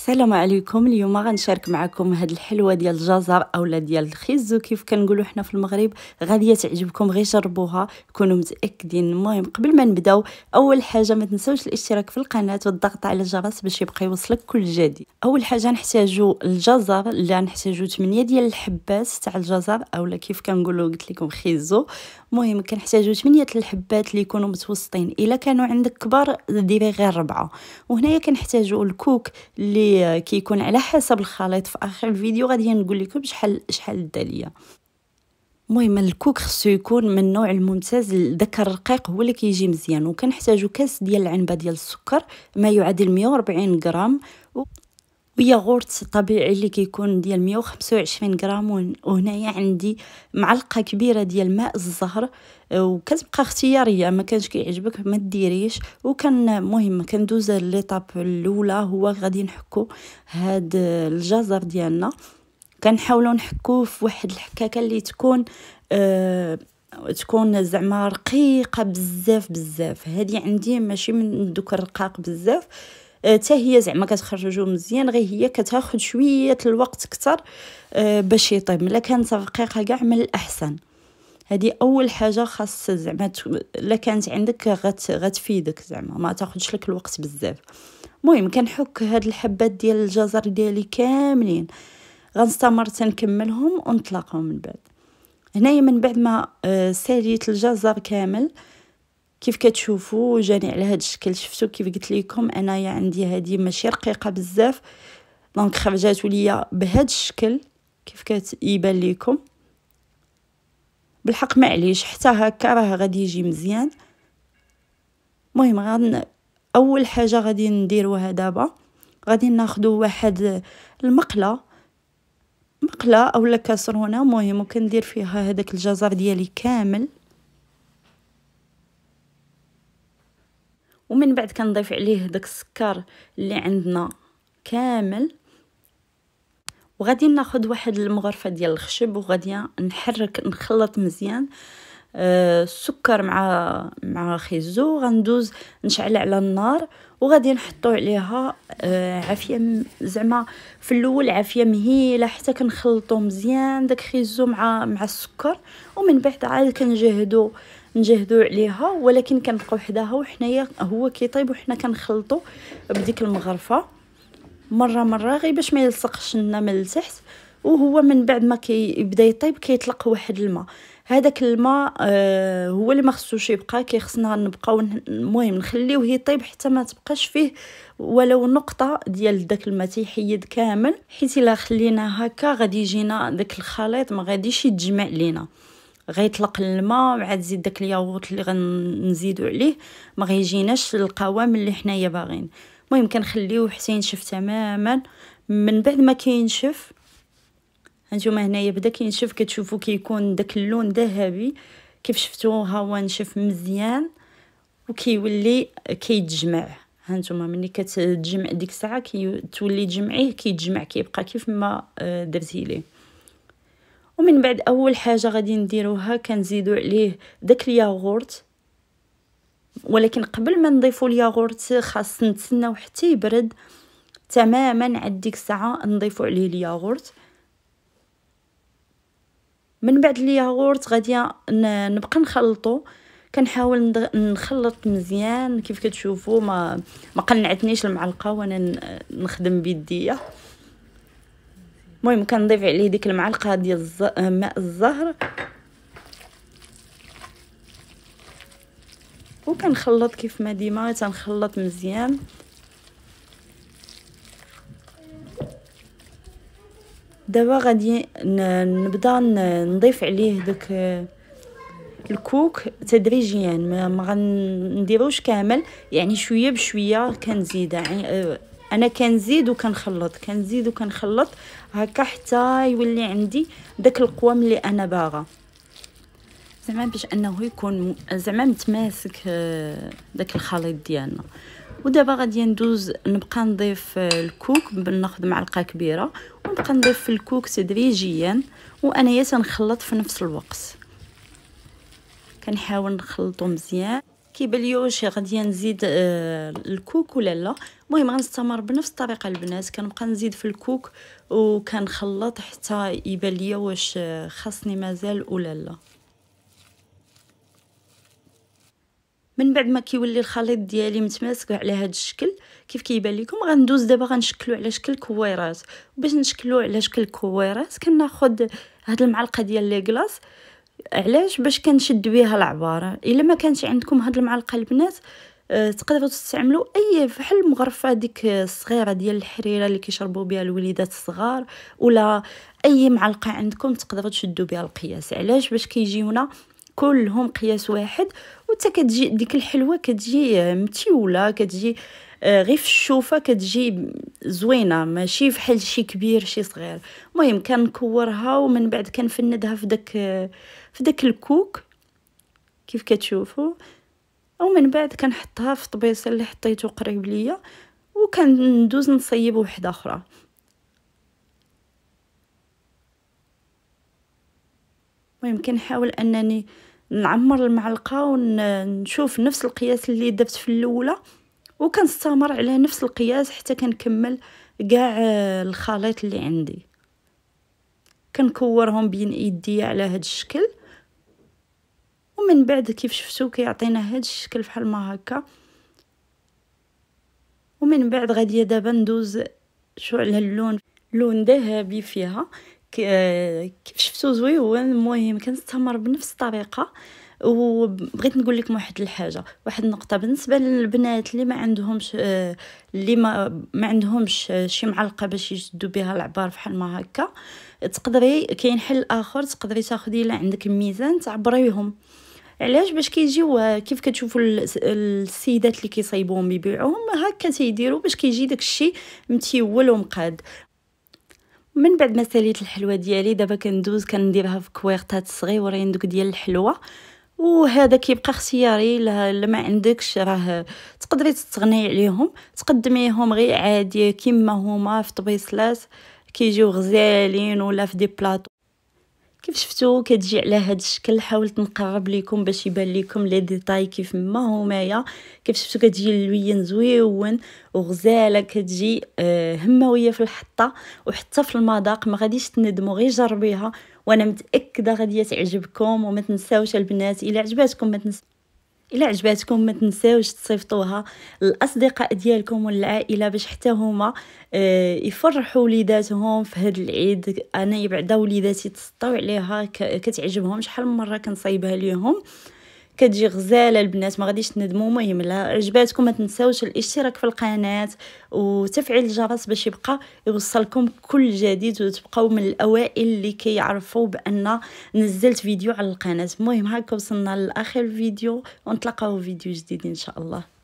السلام عليكم. اليوم غنشارك معكم هاد الحلوه ديال الجزر اولا ديال الخيزو كيف كنقولوا حنا في المغرب. غاديه تعجبكم، غير جربوها كونوا متاكدين. المهم قبل ما نبداو، اول حاجه ما تنسوش الاشتراك في القناه والضغط على الجرس باش يبقى يوصلك كل جديد. اول حاجه نحتاجو الجزر، اللي نحتاجو 8 ديال الحبات تاع الجزر اولا كيف كنقولوا قلت لكم خيزو. المهم كنحتاجو 8 الحبات اللي يكونوا متوسطين، الا كانوا عندك كبار ديري غير 4. وهنايا كنحتاجو الكوك اللي كيكون على حسب الخليط. في اخر الفيديو غادي نقول لكم شحال داليه. المهم الكوك خصو يكون من النوع الممتاز، داك الرقيق هو اللي كيجي مزيان. وكنحتاجو كاس ديال العنبه ديال السكر ما يعادل 140 غرام، وياغورت طبيعي اللي كيكون ديال 125 غرام. وهنايا عندي معلقه كبيره ديال ماء الزهر، وكتبقى اختياريه، ما كانش كيعجبك ما ديريش. وكان مهم كندوز ليطاب الاولى، هو غادي نحكو هاد الجزر ديالنا. كنحاولوا نحكوه في واحد الحكاكه اللي تكون زعما رقيقه بزاف. هذه عندي ماشي من دوك الرقاق بزاف، حتى هي زعما كتخرجوا مزيان، غير هي كتاخذ شويه الوقت اكثر باش يطيب. ملي كانت رقيقه كاع من الاحسن. هذه اول حاجه خاص زعما الا كانت عندك غتفيدك، زعما ما تاخذش لك الوقت بزاف. المهم كنحك هاد الحبات ديال الجزر ديالي كاملين، غنستمر تنكملهم ونطلقهم من بعد. هنايا من بعد ما ساليت الجزر كامل كيف كتشوفوا جاني على هذا الشكل. شفتوا كيف قلت لكم انايا عندي هذه ماشي رقيقه بزاف، دونك خرجات ليا بهذا الشكل كيف كيبان لكم. بالحق معليش حتى هكا راه غادي يجي مزيان. المهم اول حاجه غادي نديروها دابا، غادي ناخذوا واحد المقله اولا كاسرونه. المهم وكندير فيها هذاك الجزر ديالي كامل، ومن بعد كنضيف عليه داك السكر اللي عندنا كامل. وغادي ناخذ واحد المغرفه ديال الخشب، وغادي نخلط مزيان السكر مع خيزو. غندوز نشعل على النار، وغادي نحطو عليها عافيه، زعما في الاول عافيه مهيله حتى كنخلطو مزيان داك خيزو مع السكر. ومن بعد عاد كنجهدو عليها، ولكن كنبقاو حداها وحنايا هو كيطيب وحنا كنخلطو بديك المغرفه مره غير باش ما يلصقش لنا من التحت. وهو من بعد ما كيبدا يطيب كيطلق واحد الماء. هذاك الماء هو اللي ما خصوش يبقى، كيخصنا نبقاو المهم نخليوه يطيب حتى ما تبقاش فيه ولو نقطه ديال داك الماء، تيحيد كامل. حيت الا خلينا هكا غادي يجينا داك الخليط ما غاديش يتجمع لينا، غيطلق الماء وعاد زيد داك الياغورت اللي غنزيدو عليه ما غيجيناش القوام اللي حنايا باغين. المهم كنخليوه حتى ينشف تماما. من بعد ما كينشف هانتوما هنايا بدا كينشف، كتشوفوا كيكون داك اللون ذهبي كيف شفتوه، ها هو نشف مزيان وكيولي كيتجمع. هانتوما ملي كتجمع ديك الساعه تولي تجمعيه كيتجمع كيبقى كيف ما درتي ليه. ومن بعد اول حاجه غادي نديروها كنزيدو عليه داك الياغورت، ولكن قبل ما نضيفوا الياغورت خاص نتسناو حتى يبرد تماما. عاد ديك الساعه نضيفوا عليه الياغورت. من بعد الياغورت غادي نبقى نخلطو، كنحاول نخلط مزيان كيف كتشوفوا. ما قنعتنيش المعلقه وانا نخدم بيديا. المهم كنضيف عليه ديك المعلقه ديال ماء الزهر، وكنخلط كيف ما ديما تنخلط مزيان. دابا غادي نبدا نضيف عليه داك الكوك تدريجيا، ما غنديروش كامل، يعني شويه بشويه كنزيد. يعني انا كنزيد وكنخلط هكا حتى يولي عندي داك القوام اللي انا باغا، زعما باش انه يكون زعما متماسك داك الخليط ديالنا. ودابا غادي نبقى نضيف الكوك، ناخذ معلقه كبيره ونبقى نضيف في الكوك تدريجيا، وانايا تنخلط في نفس الوقت. كنحاول نخلطو مزيان. كيبان لي واش غادي نزيد الكوك ولا لا. المهم غنستمر بنفس الطريقه البنات، كنبقى نزيد في الكوك وكنخلط حتى يبان لي واش خاصني مازال ولا لا. من بعد ما كيولي الخليط ديالي متماسك على هذا الشكل كيف كيبان لكم، غندوز دابا غنشكلو على شكل كويرات. باش نشكلو على شكل كويرات كناخذ هاد المعلقه ديال لي كلاص. علاش؟ باش كنشد بها العباره. الا ما كانش عندكم هاد المعلقه البنات تقدروا تستعملوا اي فحل مغرفه ديك الصغيره ديال الحريره اللي كيشربوا بها الوليدات الصغار، ولا اي معلقه عندكم تقدروا تشدوا بها القياس. علاش؟ باش كيجيونا كلهم قياس واحد، وتا كتجي ديك الحلوه كتجي متيوله، كتجي غير في الشوفه كتجي زوينه، ماشي فحال شي كبير شي صغير. المهم كنكورها ومن بعد كنفندها في داك الكوك كيف كتشوفوا، ومن بعد كنحطها في طبيصه اللي حطيته قريب ليا وكندوز نصيب وحده اخرى. المهم كنحاول انني نعمر المعلقه ونشوف نفس القياس اللي درت في الاولى، وكنستمر على نفس القياس حتى كنكمل كاع الخليط اللي عندي. كنكورهم بين يدي على هذا الشكل، ومن بعد كيف شفتوا كيعطينا هذا الشكل بحال ما هكا. ومن بعد غاديه دابا ندوز شو على اللون، لون ذهبي فيها كيف شفتوا زويون. المهم كنستمر بنفس الطريقه. وبغيت نقول لكم واحد الحاجه، واحد النقطه بالنسبه للبنات اللي ما عندهمش ما عندهمش شي معلقه باش يشدوا بها العبار بحال ما هكا. تقدري كاين حل اخر، تقدري تاخدي الا عندك الميزان تعبريهم. علاش؟ باش كيجيو كيف كتشوفوا السيدات اللي كيصايبوهم يبيعوهم هكا تيديروا باش كيجي داكشي متيول ومقاد. من بعد ما ساليت الحلوه ديالي دابا كندوز كنديرها في كويرطات صغيورين دوك ديال الحلوه. وهذا كيبقى اختياري، لا ما عندكش راه تقدري تستغني عليهم، تقدميهم غير عادي كيما هما في طبيصلات كيجيو غزالين ولا في دي بلاطو. كيف شفتوا كتجي على هذا الشكل. حاولت نقرب لكم باش يبان لكم لي ديتاي كيف ما همايا. كيف شفتوا كتجي اللوين زويون وغزاله، كتجي هماويه في الحطه وحتى في المذاق. ما غاديش تندموا، غير جربيها وانا متاكده غادي تعجبكم. وما تنساوش البنات الا عجباتكم ما تنساوش تصيفطوها للاصدقاء ديالكم والعائله باش حتى هما يفرحوا وليداتهم في هذا العيد. انا بعدا وليداتي تسطاو عليها كتعجبهم، شحال من مره كنصايبها ليهم كتجي غزاله البنات، ما غاديش تندموا. المهم لا عجباتكم ما تنساوش الاشتراك في القناه وتفعيل الجرس باش يبقى يوصلكم كل جديد وتبقاو من الاوائل اللي كيعرفوا بان نزلت فيديو على القناه. المهم هكا وصلنا لاخر الفيديو، ونتلاقاو في فيديو جديد ان شاء الله.